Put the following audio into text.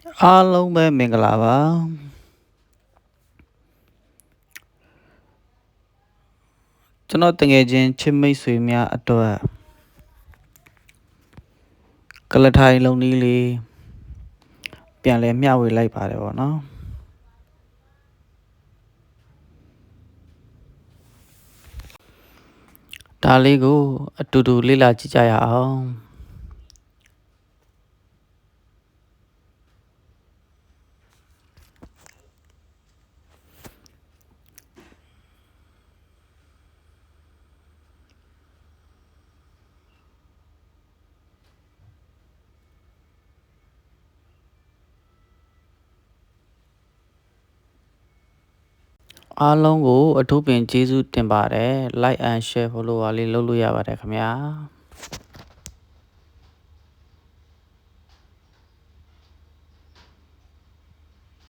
အားလုံးပဲမင်္ဂလာပါကျွန်တော်တငယ်ချင်းချစ်မိတ်ဆွေများအတွက်ကလထိုင်လုံးနည်းလေးပြန်လဲမျှဝေလိုက်ပါတယ်ဗောနော်ဒါလေးကိုအတူတူလေ့လာကြည့်ကြရအောင်အားလုံးကိုအထူးပင်ကျေးဇူးတင်ပါတယ် like and share follow လေးလုပ်လို့ရပါတယ်ခင်ဗျာ